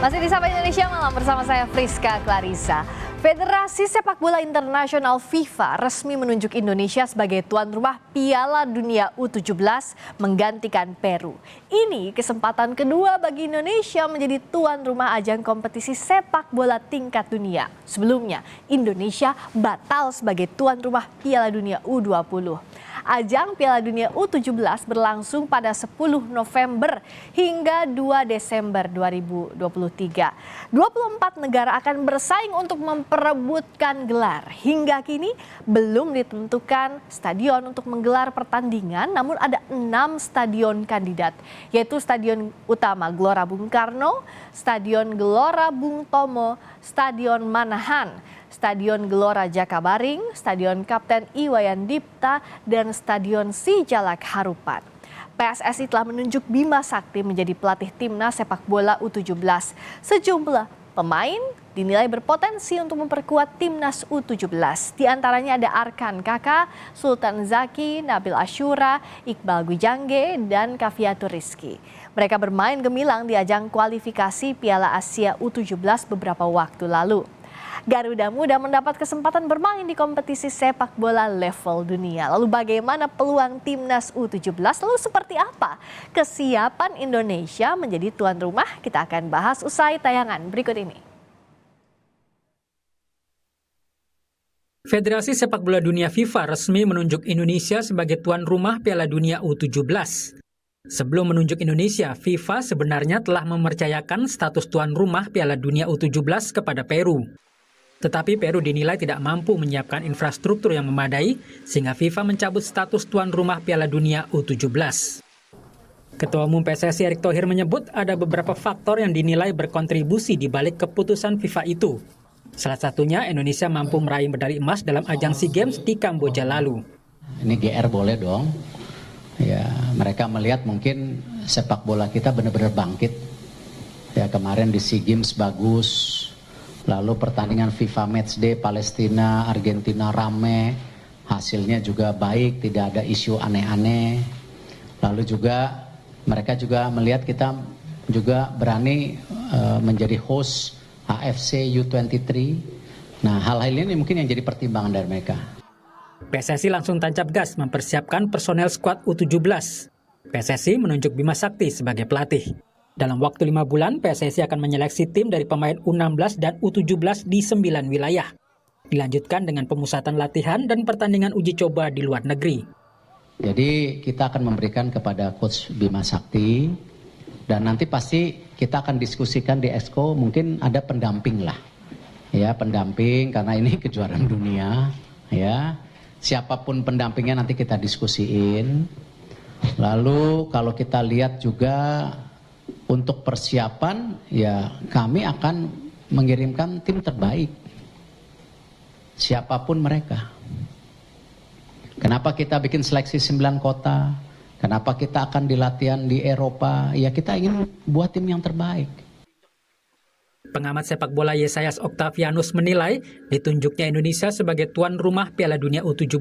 Masih di Sapa Indonesia Malam bersama saya Friska Clarissa. Federasi Sepak Bola Internasional FIFA resmi menunjuk Indonesia sebagai tuan rumah Piala Dunia U17 menggantikan Peru. Ini kesempatan kedua bagi Indonesia menjadi tuan rumah ajang kompetisi sepak bola tingkat dunia. Sebelumnya, Indonesia batal sebagai tuan rumah Piala Dunia U20. Ajang Piala Dunia U17 berlangsung pada 10 November hingga 2 Desember 2023. 24 negara akan bersaing untuk memperebutkan gelar. Hingga kini belum ditentukan stadion untuk menggelar pertandingan, namun ada 6 stadion kandidat, yaitu Stadion Utama Gelora Bung Karno, Stadion Gelora Bung Tomo, Stadion Manahan, Stadion Gelora Jakabaring, Stadion Kapten Iwayan Dipta, dan Stadion Sijalak Harupat. PSSI telah menunjuk Bima Sakti menjadi pelatih timnas sepak bola U17. Sejumlah pemain dinilai berpotensi untuk memperkuat timnas U17. Di antaranya ada Arkan Kaka, Sultan Zaki, Nabil Ashura, Iqbal Gwijangge, dan Kaviatur Rizky. Mereka bermain gemilang di ajang kualifikasi Piala Asia U17 beberapa waktu lalu. Garuda Muda mendapat kesempatan bermain di kompetisi sepak bola level dunia. Lalu bagaimana peluang timnas U17? Lalu seperti apa kesiapan Indonesia menjadi tuan rumah? Kita akan bahas usai tayangan berikut ini. Federasi Sepak Bola Dunia FIFA resmi menunjuk Indonesia sebagai tuan rumah Piala Dunia U17. Sebelum menunjuk Indonesia, FIFA sebenarnya telah mempercayakan status tuan rumah Piala Dunia U17 kepada Peru. Tetapi Peru dinilai tidak mampu menyiapkan infrastruktur yang memadai, sehingga FIFA mencabut status tuan rumah Piala Dunia U17. Ketua Umum PSSI Erick Thohir menyebut ada beberapa faktor yang dinilai berkontribusi di balik keputusan FIFA itu. Salah satunya Indonesia mampu meraih medali emas dalam ajang SEA Games di Kamboja lalu. Ini GR boleh dong. Ya, mereka melihat mungkin sepak bola kita benar-benar bangkit. Ya, kemarin di SEA Games bagus. Lalu pertandingan FIFA Matchday Palestina, Argentina rame, hasilnya juga baik, tidak ada isu aneh-aneh. Lalu juga mereka juga melihat kita juga berani menjadi host AFC U23. Nah, hal-hal ini mungkin yang jadi pertimbangan dari mereka. PSSI langsung tancap gas mempersiapkan personel skuad U17. PSSI menunjuk Bima Sakti sebagai pelatih. Dalam waktu 5 bulan, PSSI akan menyeleksi tim dari pemain U16 dan U17 di 9 wilayah. Dilanjutkan dengan pemusatan latihan dan pertandingan uji coba di luar negeri. Jadi kita akan memberikan kepada Coach Bima Sakti, dan nanti pasti kita akan diskusikan di Exco, mungkin ada pendamping lah. Ya, pendamping karena ini kejuaraan dunia. Ya, siapapun pendampingnya nanti kita diskusiin. Lalu kalau kita lihat juga untuk persiapan, ya kami akan mengirimkan tim terbaik. Siapapun mereka. Kenapa kita bikin seleksi 9 kota? Kenapa kita akan dilatihan di Eropa? Ya kita ingin buat tim yang terbaik. Pengamat sepak bola Yesayas Octavianus menilai ditunjuknya Indonesia sebagai tuan rumah Piala Dunia U17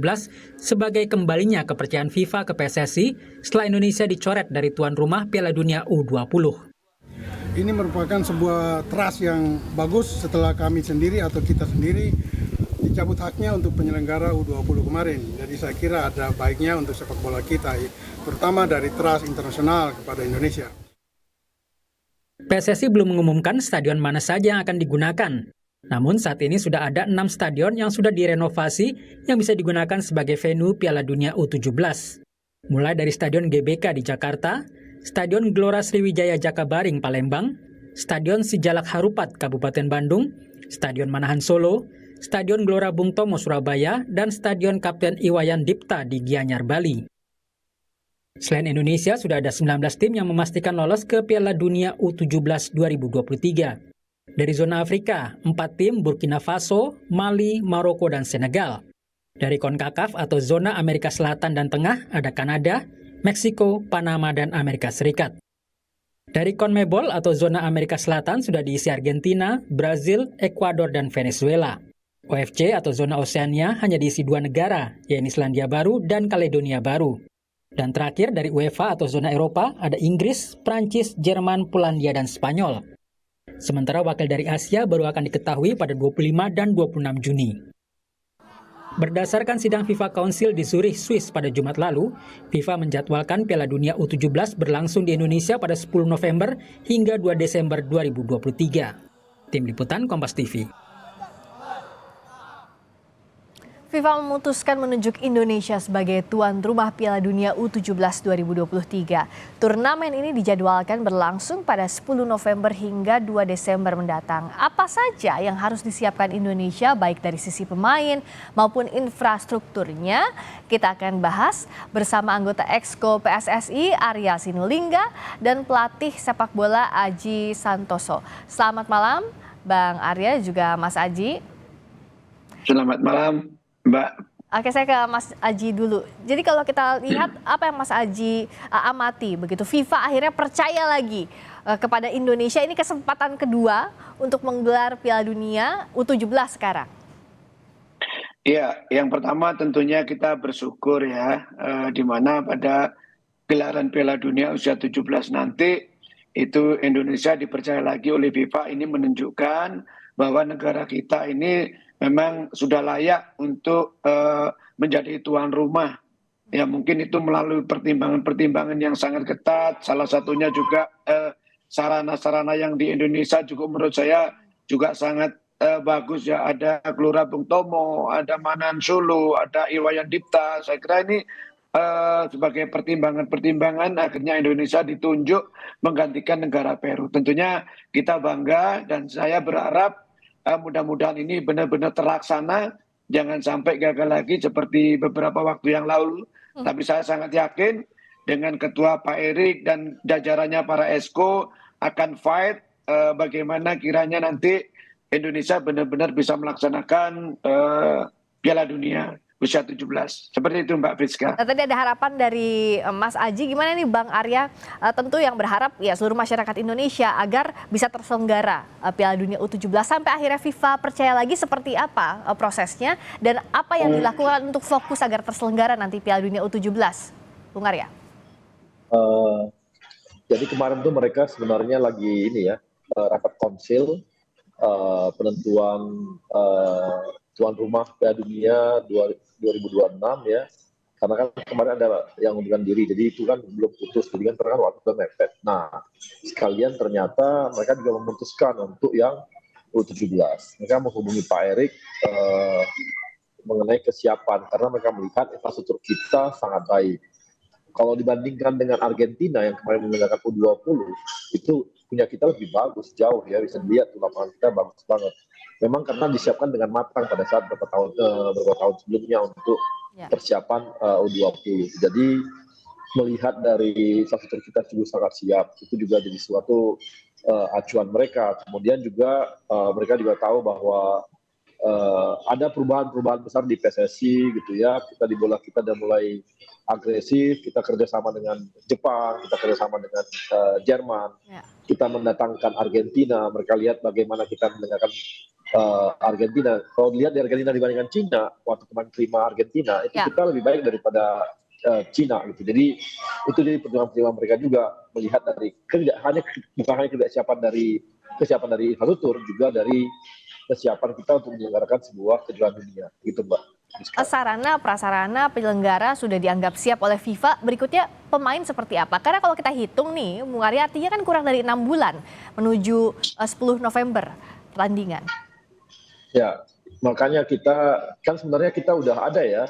sebagai kembalinya kepercayaan FIFA ke PSSI setelah Indonesia dicoret dari tuan rumah Piala Dunia U20. Ini merupakan sebuah trust yang bagus setelah kami sendiri atau kita sendiri dicabut haknya untuk penyelenggara U20 kemarin. Jadi saya kira ada baiknya untuk sepak bola kita, terutama dari trust internasional kepada Indonesia. PSSI belum mengumumkan stadion mana saja yang akan digunakan. Namun saat ini sudah ada 6 stadion yang sudah direnovasi yang bisa digunakan sebagai venue Piala Dunia U17. Mulai dari Stadion GBK di Jakarta, Stadion Gelora Sriwijaya Jakabaring Palembang, Stadion Sijalak Harupat Kabupaten Bandung, Stadion Manahan Solo, Stadion Gelora Bung Tomo Surabaya, dan Stadion Kapten Iwayan Dipta di Gianyar, Bali. Selain Indonesia, sudah ada 19 tim yang memastikan lolos ke Piala Dunia U17 2023. Dari zona Afrika, 4 tim Burkina Faso, Mali, Maroko, dan Senegal. Dari CONCACAF atau zona Amerika Selatan dan Tengah, ada Kanada, Meksiko, Panama, dan Amerika Serikat. Dari CONMEBOL atau zona Amerika Selatan sudah diisi Argentina, Brazil, Ekuador, dan Venezuela. OFC atau zona Oseania hanya diisi 2 negara, yaitu Selandia Baru dan Kaledonia Baru. Dan terakhir dari UEFA atau zona Eropa ada Inggris, Prancis, Jerman, Polandia, dan Spanyol. Sementara wakil dari Asia baru akan diketahui pada 25 dan 26 Juni. Berdasarkan sidang FIFA Council di Zurich, Swiss pada Jumat lalu, FIFA menjadwalkan Piala Dunia U17 berlangsung di Indonesia pada 10 November hingga 2 Desember 2023. Tim Liputan Kompas TV. FIFA memutuskan menunjuk Indonesia sebagai tuan rumah Piala Dunia U17 2023. Turnamen ini dijadwalkan berlangsung pada 10 November hingga 2 Desember mendatang. Apa saja yang harus disiapkan Indonesia baik dari sisi pemain maupun infrastrukturnya? Kita akan bahas bersama anggota Exco PSSI Arya Sinulinga dan pelatih sepak bola Aji Santoso. Selamat malam Bang Arya juga Mas Aji. Selamat malam Mbak. Oke, saya ke Mas Aji dulu. Jadi kalau kita lihat apa yang Mas Aji amati begitu, FIFA akhirnya percaya lagi kepada Indonesia, ini kesempatan kedua untuk menggelar Piala Dunia U17 sekarang. Iya, yang pertama tentunya kita bersyukur ya, di mana pada gelaran Piala Dunia usia 17 nanti itu Indonesia dipercaya lagi oleh FIFA. Ini menunjukkan bahwa negara kita ini memang sudah layak untuk menjadi tuan rumah. Ya mungkin itu melalui pertimbangan-pertimbangan yang sangat ketat. Salah satunya juga sarana-sarana yang di Indonesia juga menurut saya juga sangat bagus ya. Ada Gelora Bung Tomo, ada Manan Solo, ada Iwayan Dipta. Saya kira ini sebagai pertimbangan-pertimbangan akhirnya Indonesia ditunjuk menggantikan negara Peru. Tentunya kita bangga dan saya berharap mudah-mudahan ini benar-benar terlaksana, jangan sampai gagal lagi seperti beberapa waktu yang lalu. Tapi saya sangat yakin dengan Ketua Pak Erik dan jajarannya para Exco akan fight bagaimana kiranya nanti Indonesia benar-benar bisa melaksanakan Piala Dunia usia 17. Seperti itu Mbak Friska. Tadi ada harapan dari Mas Aji, gimana nih Bang Arya? Tentu yang berharap ya seluruh masyarakat Indonesia agar bisa terselenggara Piala Dunia U17 sampai akhirnya FIFA percaya lagi, seperti apa prosesnya dan apa yang dilakukan untuk fokus agar terselenggara nanti Piala Dunia U17, Bung Arya? Jadi kemarin tuh mereka sebenarnya lagi ini ya, rapat konsil penentuan tuan rumah Piala Dunia 2026 ya, karena kan kemarin ada yang mengundurkan diri, jadi itu kan belum putus, jadi kan ternyata waktu mepet. Nah, sekalian ternyata mereka juga memutuskan untuk yang U17. Mereka menghubungi Pak Erik mengenai kesiapan, karena mereka melihat infrastruktur kita sangat baik. Kalau dibandingkan dengan Argentina yang kemarin menyelenggarakan U20, itu punya kita lebih bagus jauh ya, bisa dilihat tuh lapangan kita bagus banget. Memang karena disiapkan dengan matang pada saat beberapa tahun sebelumnya untuk persiapan U20. Jadi melihat dari infrastruktur kita juga sangat siap, itu juga jadi suatu acuan mereka. Kemudian juga mereka juga tahu bahwa ada perubahan-perubahan besar di PSSI gitu ya. Kita di bola kita udah mulai agresif, kita kerjasama dengan Jepang, kita kerjasama dengan Jerman, kita mendatangkan Argentina. Mereka lihat bagaimana kita mendengarkan Argentina. Kalau dilihat di Argentina dibandingkan Cina, waktu kemarin terima Argentina, itu kita lebih baik daripada Cina gitu. Jadi itu jadi perjuangan mereka juga melihat dari bukan hanya kesiapan dari infrastruktur, juga dari kesiapan kita untuk menyelenggarakan sebuah kejuaraan dunia, gitu Mbak. Sarana prasarana penyelenggara sudah dianggap siap oleh FIFA. Berikutnya pemain seperti apa? Karena kalau kita hitung nih, Bung Arya, artinya kan kurang dari 6 bulan menuju 10 November pertandingan. Ya, makanya kita kan sebenarnya kita udah ada ya.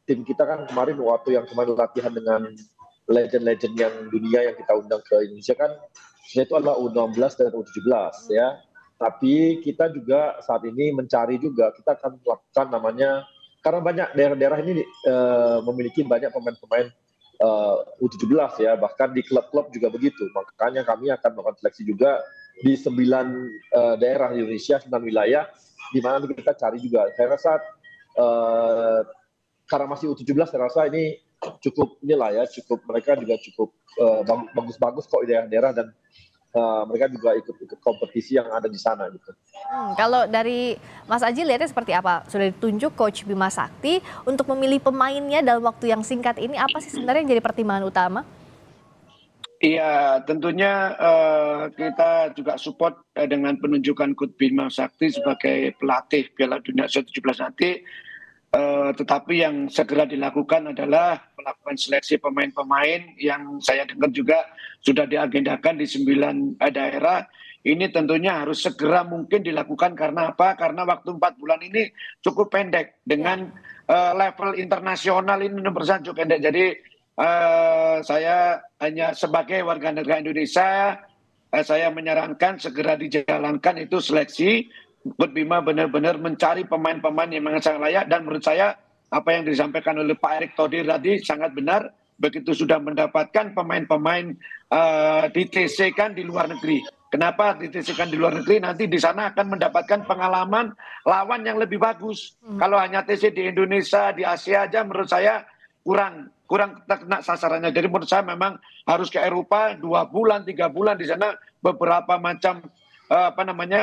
Tim kita kan kemarin waktu yang kemarin latihan dengan legend-legend yang dunia yang kita undang ke Indonesia kan, itu adalah U16 dan U17 ya. Tapi kita juga saat ini mencari juga, kita akan melakukan namanya, karena banyak daerah-daerah ini memiliki banyak pemain-pemain U17 ya, bahkan di klub-klub juga begitu. Makanya kami akan melakukan seleksi juga di 9 daerah di Indonesia, 9 wilayah, di mana kita cari juga. Saya rasa karena masih U17, saya rasa ini cukup inilah ya, cukup mereka juga cukup bagus-bagus kok di daerah-daerah, dan mereka juga ikut kompetisi yang ada di sana gitu. Kalau dari Mas Aji lihatnya seperti apa? Sudah ditunjuk Coach Bima Sakti untuk memilih pemainnya dalam waktu yang singkat ini, apa sih sebenarnya yang jadi pertimbangan utama? Iya, tentunya kita juga support dengan penunjukan Coach Bima Sakti sebagai pelatih Piala Dunia U17 nanti. Tetapi yang segera dilakukan adalah melakukan seleksi pemain-pemain yang saya dengar juga sudah diagendakan di 9 daerah. Ini tentunya harus segera mungkin dilakukan karena apa? Karena waktu 4 bulan ini cukup pendek dengan level internasional ini nomor satu cukup pendek. Jadi saya hanya sebagai warga negara Indonesia, saya menyarankan segera dijalankan itu seleksi. Coach Bima benar-benar mencari pemain-pemain yang sangat layak, dan menurut saya apa yang disampaikan oleh Pak Erick Thohir tadi sangat benar. Begitu sudah mendapatkan pemain-pemain di TC-kan di luar negeri. Kenapa di TC-kan di luar negeri? Nanti di sana akan mendapatkan pengalaman lawan yang lebih bagus. Kalau hanya TC di Indonesia, di Asia aja menurut saya kurang kena sasarannya. Jadi menurut saya memang harus ke Eropa 2 bulan, 3 bulan di sana beberapa macam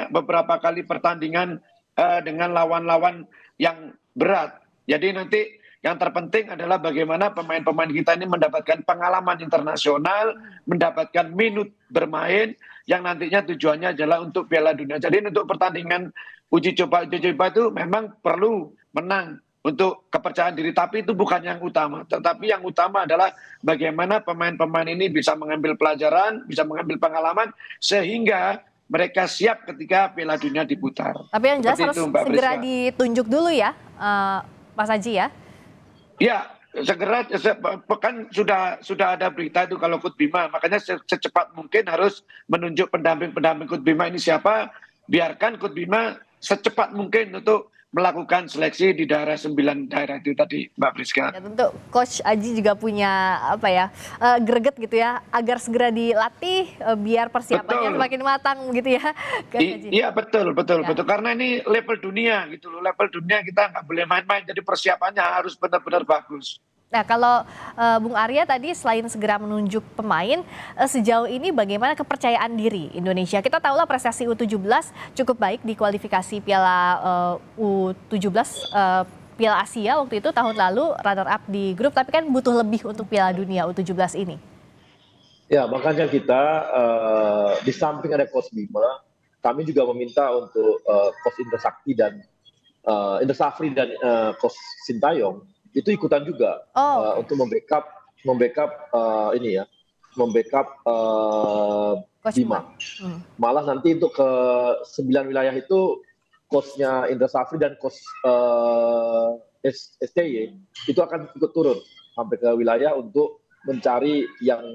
beberapa kali pertandingan dengan lawan-lawan yang berat. Jadi nanti yang terpenting adalah bagaimana pemain-pemain kita ini mendapatkan pengalaman internasional, mendapatkan minut bermain yang nantinya tujuannya adalah untuk Piala Dunia. Jadi untuk pertandingan uji coba itu memang perlu menang untuk kepercayaan diri, tapi itu bukan yang utama. Tetapi yang utama adalah bagaimana pemain-pemain ini bisa mengambil pelajaran, bisa mengambil pengalaman sehingga mereka siap ketika Piala Dunia diputar. Tapi yang jelas harus segera ditunjuk dulu ya, Mas Aji ya? Ya, segera, kan sudah ada berita itu kalau Coach Bima, makanya secepat mungkin harus menunjuk pendamping Coach Bima ini siapa, biarkan Coach Bima secepat mungkin untuk melakukan seleksi di daerah 9 daerah itu tadi, Mbak Friska. Ya, tentu Coach Aji juga punya greget gitu ya, agar segera dilatih biar persiapannya semakin matang gitu ya. Iya betul. Karena ini level dunia gitu loh, level dunia kita nggak boleh main-main, jadi persiapannya harus benar-benar bagus. Nah, kalau Bung Arya tadi selain segera menunjuk pemain, sejauh ini bagaimana kepercayaan diri Indonesia? Kita tahulah prestasi U17 cukup baik di kualifikasi Piala U17 Piala Asia waktu itu tahun lalu runner up di grup, tapi kan butuh lebih untuk Piala Dunia U17 ini. Ya, makanya kita di samping ada Coach Bima, kami juga meminta untuk Coach Indra Sakti dan Indra Safri dan Coach Sintayong itu ikutan juga untuk membackup Bima. Malah nanti untuk ke 9 wilayah itu coachnya Indra Safri dan coach STY itu akan ikut turun sampai ke wilayah untuk mencari yang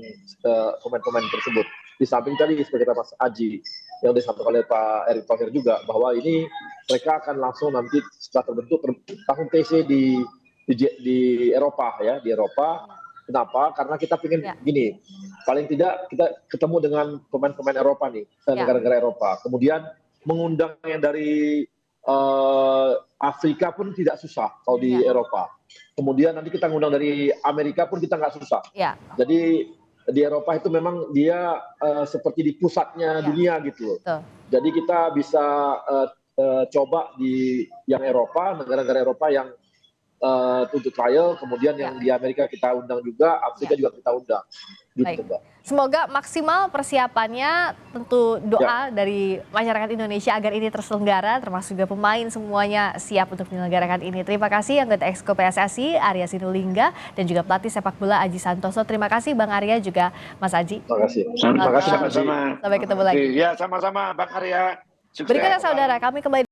pemain-pemain tersebut. Di samping tadi seperti kata Mas Aji yang disampaikan oleh Pak Erick Thohir juga bahwa ini mereka akan langsung nanti setelah terbentuk tahun TC di Eropa ya, di Eropa. Kenapa? Karena kita ingin gini, paling tidak kita ketemu dengan pemain-pemain Eropa nih, negara-negara Eropa. Kemudian mengundang yang dari Afrika pun tidak susah kalau di Eropa. Kemudian nanti kita ngundang dari Amerika pun kita nggak susah. Jadi di Eropa itu memang dia seperti di pusatnya dunia gitu loh. Jadi kita bisa coba di yang Eropa, negara-negara Eropa yang untuk trial, kemudian yang di Amerika kita undang juga, Afrika juga kita undang. Gitu, Mbak. Semoga maksimal persiapannya, tentu doa dari masyarakat Indonesia agar ini terselenggara, termasuk juga pemain semuanya siap untuk menyelenggarakan ini. Terima kasih anggota Exco PSSI Arya Sinulinga dan juga pelatih sepak bola Aji Santoso. Terima kasih Bang Arya juga Mas Aji. Terima kasih. Terima kasih sama-sama. Sampai ketemu lagi. Ya sama-sama Bang Arya. Berikutnya saudara, kami kembali